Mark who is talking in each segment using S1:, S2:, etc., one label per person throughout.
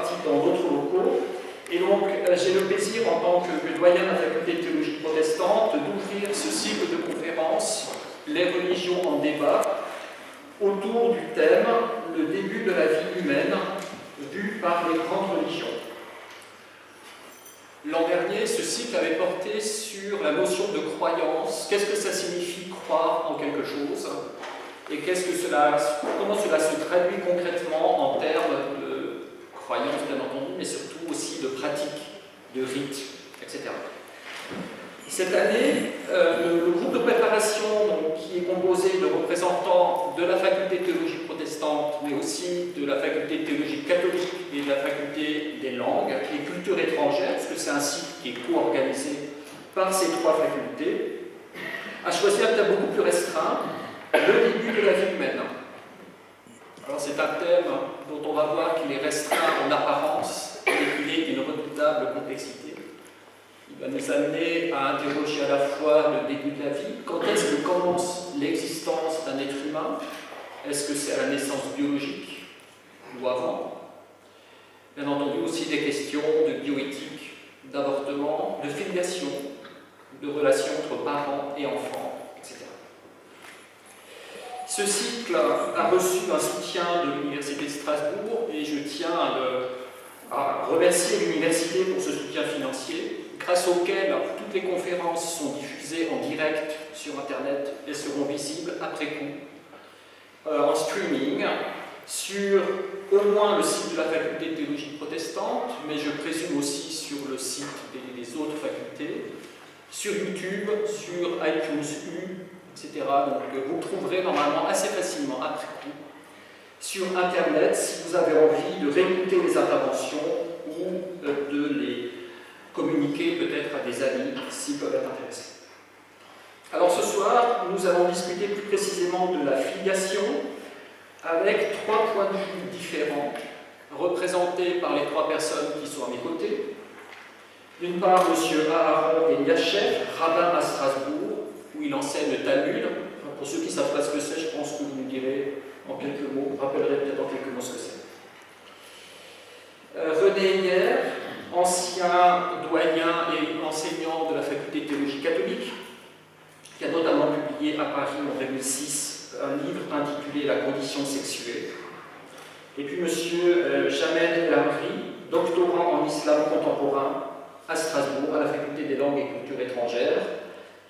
S1: pratique dans d'autres locaux. Et donc, j'ai le plaisir, en tant que doyen de la faculté de théologie protestante, d'ouvrir ce cycle de conférences, Les religions en débat, autour du thème « Le début de la vie humaine, vu par les grandes religions ». L'an dernier, ce cycle avait porté sur la notion de croyance. Qu'est-ce que ça signifie croire en quelque chose? Et comment cela se traduit concrètement en termes de croyance, bien entendu, mais surtout aussi de pratique, de rites, etc. Cette année, le groupe de préparation, donc, qui est composé de représentants de la faculté de théologie protestante, mais aussi de la faculté de théologie catholique et de la faculté des langues et cultures étrangères, parce que c'est un cycle qui est co-organisé par ces trois facultés, a choisi un thème beaucoup plus restreint, le début de la vie humaine. Alors c'est un thème dont on va voir qu'il est restreint en apparence et qu'il est d'une redoutable complexité. Il va nous amener à interroger à la fois le début de la vie, quand est-ce que commence l'existence d'un être humain? Est-ce que c'est à la naissance biologique ou avant? Bien entendu aussi des questions de bioéthique, d'avortement, de filiation, de relations entre parents et enfants, etc. Ce cycle a reçu un soutien de l'Université de Strasbourg et je tiens à remercier l'Université pour ce soutien financier, grâce auquel toutes les conférences sont diffusées en direct sur Internet et seront visibles après coup, en streaming, sur au moins le site de la faculté de théologie protestante, mais je présume aussi sur le site des autres facultés, sur YouTube, sur iTunes U, etc. Donc vous trouverez normalement assez facilement après coup sur Internet si vous avez envie de réécouter les interventions ou de les communiquer peut-être à des amis s'ils peuvent être intéressés. Alors ce soir, nous allons discuter plus précisément de la filiation avec trois points de vue différents représentés par les trois personnes qui sont à mes côtés. D'une part, M. Aharon Eliachev, rabbin à Strasbourg, où il enseigne le Talmud. Pour ceux qui ne savent pas ce que c'est, je pense que vous nous direz en quelques mots, vous rappellerez peut-être en quelques mots ce que c'est. René Heyer, ancien doyen et enseignant de la faculté de théologie catholique, qui a notamment publié à Paris en 2006 un livre intitulé La condition sexuelle. Et puis M. Jamel El-Amri, doctorant en islam contemporain à Strasbourg, à la faculté des langues et cultures étrangères,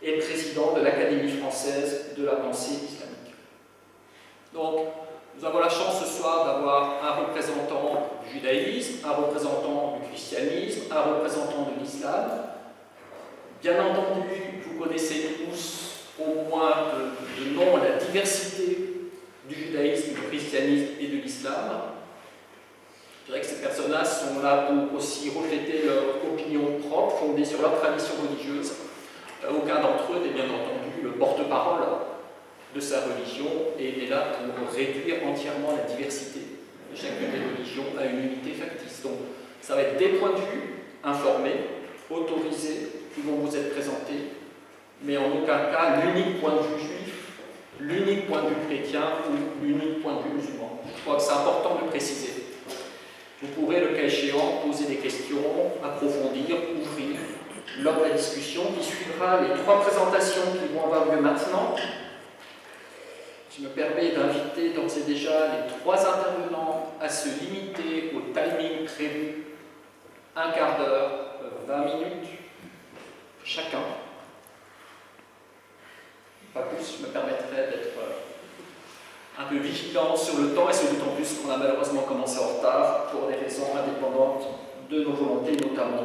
S1: et président de l'Académie française de la pensée islamique. Donc, nous avons la chance ce soir d'avoir un représentant du judaïsme, un représentant du christianisme, un représentant de l'islam. Bien entendu, vous connaissez tous au moins de nom la diversité du judaïsme, du christianisme et de l'islam. Je dirais que ces personnages sont là pour aussi refléter leur opinion propre, fondée sur leur tradition religieuse. Aucun d'entre eux n'est bien entendu le porte-parole de sa religion et est là pour réduire entièrement la diversité de chacune des religions à une unité factice. Donc, ça va être des points de vue informés, autorisés, qui vont vous être présentés, mais en aucun cas l'unique point de vue juif, l'unique point de vue chrétien ou l'unique point de vue musulman. Je crois que c'est important de le préciser. Vous pourrez, le cas échéant, poser des questions, approfondir, ouvrir lors de la discussion qui suivra les trois présentations qui vont avoir lieu maintenant. Je me permets d'inviter d'ores et déjà les trois intervenants à se limiter au timing prévu, un quart d'heure, 20 minutes chacun. Pas plus, je me permettrai d'être un peu vigilant sur le temps, et c'est d'autant plus qu'on a malheureusement commencé en retard pour des raisons indépendantes de nos volontés, notamment